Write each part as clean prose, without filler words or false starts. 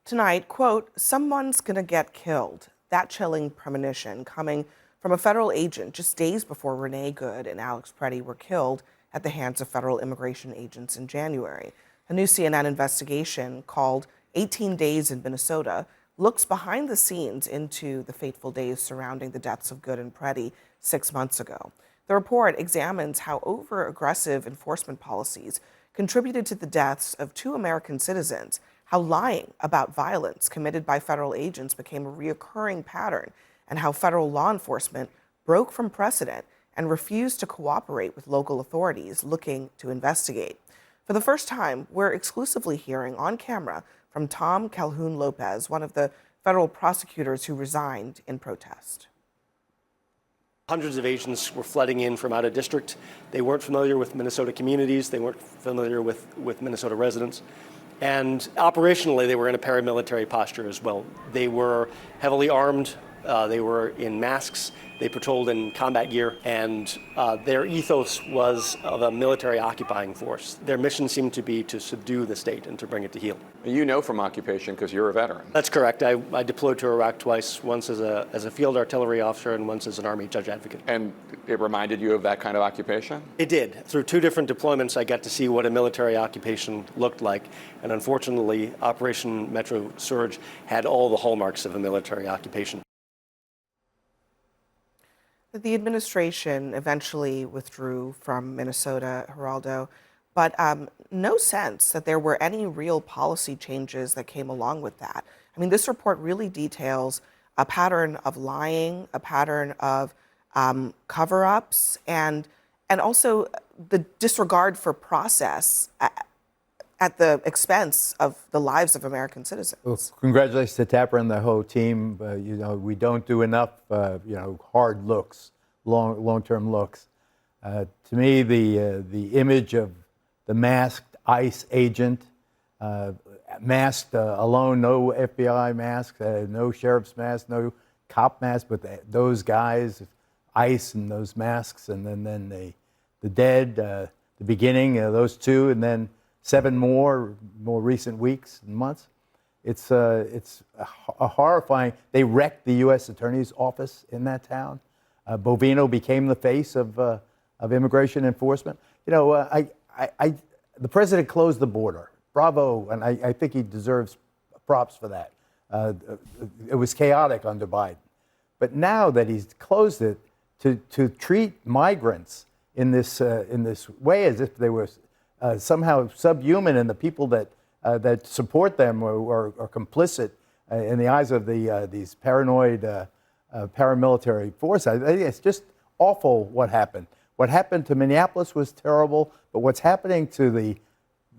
Tonight, quote, someone's gonna get killed. That chilling premonition coming from a federal agent just days before Renee Good and Alex Preddy were killed at the hands of federal immigration agents in January. A new CNN investigation called 18 Days in Minnesota looks behind the scenes into the fateful days surrounding the deaths of Good and Preddy 6 months ago. The report examines how over-aggressive enforcement policies contributed to the deaths of two American citizens, how lying about violence committed by federal agents became a reoccurring pattern, and how federal law enforcement broke from precedent and refused to cooperate with local authorities looking to investigate. For the first time, we're exclusively hearing on camera from Tom Calhoun Lopez, one of the federal prosecutors who resigned in protest. Hundreds of agents were flooding in from out of district. They weren't familiar with Minnesota communities. They weren't familiar with Minnesota residents. And operationally, they were in a paramilitary posture as well. They were heavily armed. They were in masks. They patrolled in combat gear, and their ethos was of a military occupying force. Their mission seemed to be to subdue the state and to bring it to heel. You know from occupation because you're a veteran. That's correct. I deployed to Iraq twice, once as a field artillery officer and once as an Army judge advocate. And it reminded you of that kind of occupation? It did. Through two different deployments, I got to see what a military occupation looked like. And unfortunately, Operation Metro Surge had all the hallmarks of a military occupation. The administration eventually withdrew from Minnesota, Geraldo, but no sense that there were any real policy changes that came along with that. I mean, this report really details a pattern of lying, a pattern of cover-ups, and also the disregard for process at the expense of the lives of American citizens. Well, congratulations to Tapper and the whole team. We don't do enough, hard looks, long-term looks. To me, the image of the masked ICE agent, masked alone, no FBI mask, no sheriff's mask, no cop mask, but those guys, ICE and those masks, and then the dead, the beginning, those two, and then 7 more recent weeks and months. It's a horrifying. They wrecked the U.S. Attorney's office in that town. Bovino became the face of immigration enforcement. The president closed the border. Bravo, and I think he deserves props for that. It was chaotic under Biden, but now that he's closed it, to treat migrants in this way as if they were somehow subhuman, and the people that support them are complicit in the eyes of these paranoid paramilitary forces. I think it's just awful what happened. What happened to Minneapolis was terrible, but what's happening to the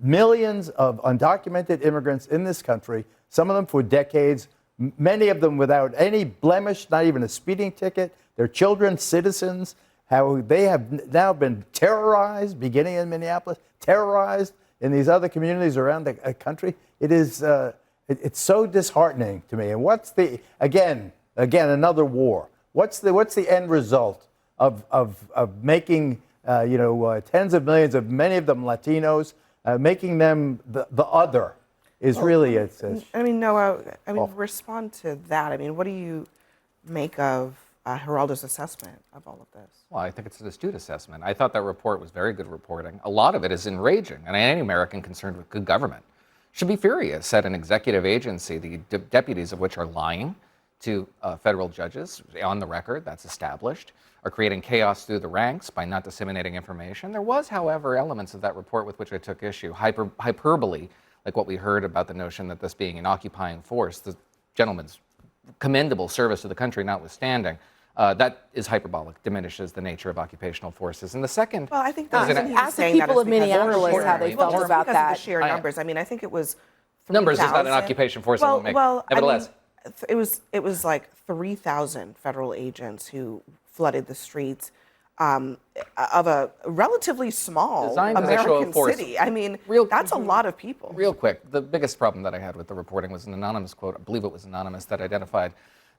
millions of undocumented immigrants in this country, some of them for decades, many of them without any blemish, not even a speeding ticket, their children, citizens, how they have now been terrorized, beginning in Minneapolis, terrorized in these other communities around the country. It is, it's so disheartening to me. And what's the, again, another war. What's the end result of making, tens of millions of, many of them Latinos, making them the other is really, Noah, awful. Respond to that. I mean, what do you make of Geraldo's assessment of all of this? Well, I think it's an astute assessment. I thought that report was very good reporting. A lot of it is enraging, and any American concerned with good government should be furious at an executive agency, the deputies of which are lying to federal judges on the record, that's established, are creating chaos through the ranks by not disseminating information. There was, however, elements of that report with which I took issue. Hyperbole, like what we heard about the notion that this being an occupying force, the gentleman's commendable service to the country notwithstanding, that is hyperbolic, diminishes the nature of occupational forces. And the second, well, I think that's ask the people of Minneapolis how they felt about that. Of the sheer numbers. I mean, I think it was 3, numbers is not an occupation force. Nevertheless, it was like 3,000 federal agents who flooded the streets of a relatively small American city. I mean, that's a lot of people. Real quick, the biggest problem that I had with the reporting was an anonymous quote, I believe it was anonymous, that identified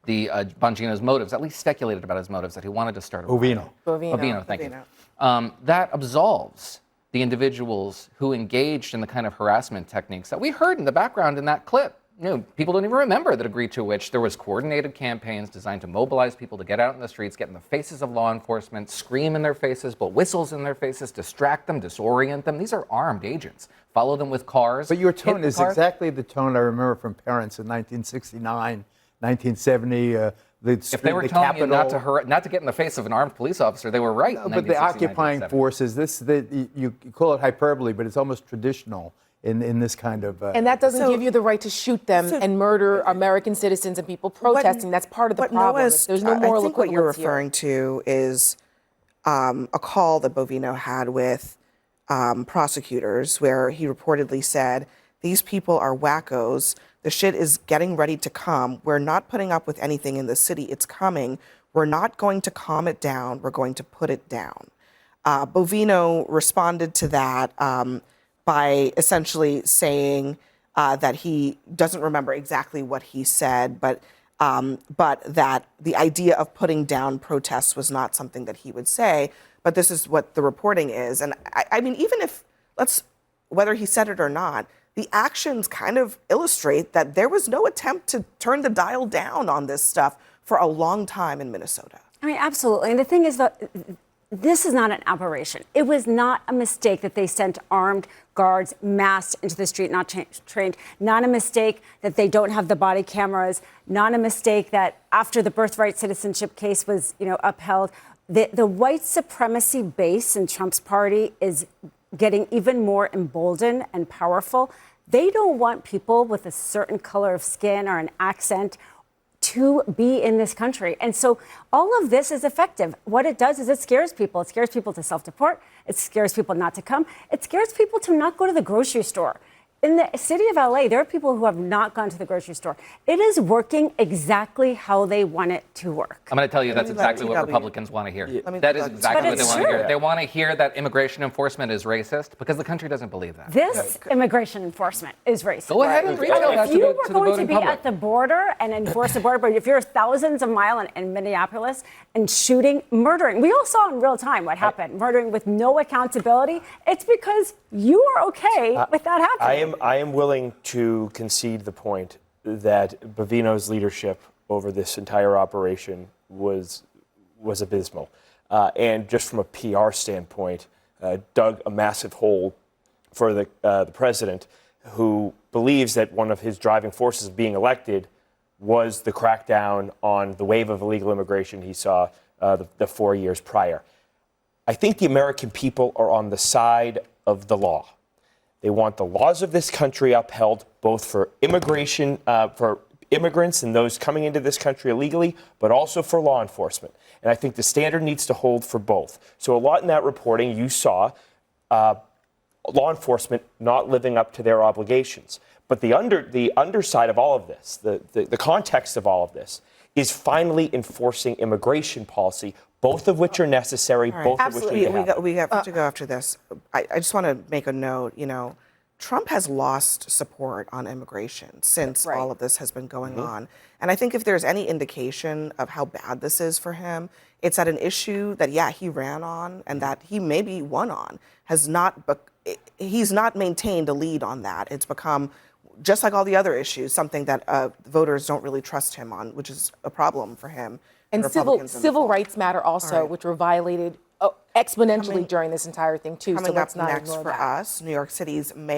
the Bongino's motives, at least speculated about his motives, that he wanted to start a Bovino, thank you. That absolves the individuals who engaged in the kind of harassment techniques that we heard in the background in that clip people don't even remember the degree to which there was coordinated campaigns designed to mobilize people to get out in the streets, get in the faces of law enforcement, scream in their faces, blow whistles in their faces, distract them, disorient them. These are armed agents. Follow them with cars. But your hit tone the is car. exactly the tone I remember from parents in 1969, 1970. If they were telling you not to get in the face of an armed police officer, they were right. No, in but the 1960, occupying 1970. forces, you call it hyperbole, but it's almost traditional in this kind of. And that doesn't give you the right to shoot them and murder American citizens and people protesting. That's part of the problem. There's no moral I think what you're equivalence here. referring to is a call that Bovino had with prosecutors where he reportedly said, these people are wackos. The shit is getting ready to come. We're not putting up with anything in the city. It's coming. We're not going to calm it down. We're going to put it down. Bovino responded to that by essentially saying that he doesn't remember exactly what he said, but that the idea of putting down protests was not something that he would say. But this is what the reporting is. And I mean, even if, whether he said it or not, the actions kind of illustrate that there was no attempt to turn the dial down on this stuff for a long time in Minnesota. I mean, absolutely. And the thing is that this is not an aberration. It was not a mistake that they sent armed guards massed into the street, not trained. Not a mistake that they don't have the body cameras. Not a mistake that after the birthright citizenship case was, upheld, the white supremacy base in Trump's party is getting even more emboldened and powerful. They don't want people with a certain color of skin or an accent to be in this country. And so all of this is effective. What it does is it scares people. It scares people to self-deport. It scares people not to come. It scares people to not go to the grocery store. In the city of LA, there are people who have not gone to the grocery store. It is working exactly how they want it to work. I'm going to tell you that's exactly what Republicans want to hear. That is exactly what they want to hear. They want to hear that immigration enforcement is racist because the country doesn't believe that. This immigration enforcement is racist. Go ahead and retail that If you to were the going to voting be public. at the border and enforce the border, but if you're thousands of miles in Minneapolis and shooting, murdering, we all saw in real time what happened, murdering with no accountability, it's because you are okay with that happening. I am willing to concede the point that Bovino's leadership over this entire operation was abysmal. And just from a PR standpoint, dug a massive hole for the president, who believes that one of his driving forces of being elected was the crackdown on the wave of illegal immigration he saw the 4 years prior. I think the American people are on the side of the law. They want the laws of this country upheld, both for immigration, for immigrants and those coming into this country illegally, but also for law enforcement. And I think the standard needs to hold for both. So a lot in that reporting, you saw law enforcement not living up to their obligations. But the underside of all of this, the context of all of this, is finally enforcing immigration policy, both of which are necessary, both of which need to happen. We have to go after this. I just want to make a note, Trump has lost support on immigration since all of this has been going on. And I think if there's any indication of how bad this is for him, it's that an issue that, he ran on and that he maybe won on he's not maintained a lead on that. It's become, just like all the other issues, something that voters don't really trust him on, which is a problem for him. And civil rights matter also, which were violated exponentially during this entire thing, too. Coming up next for us, New York City's mayor.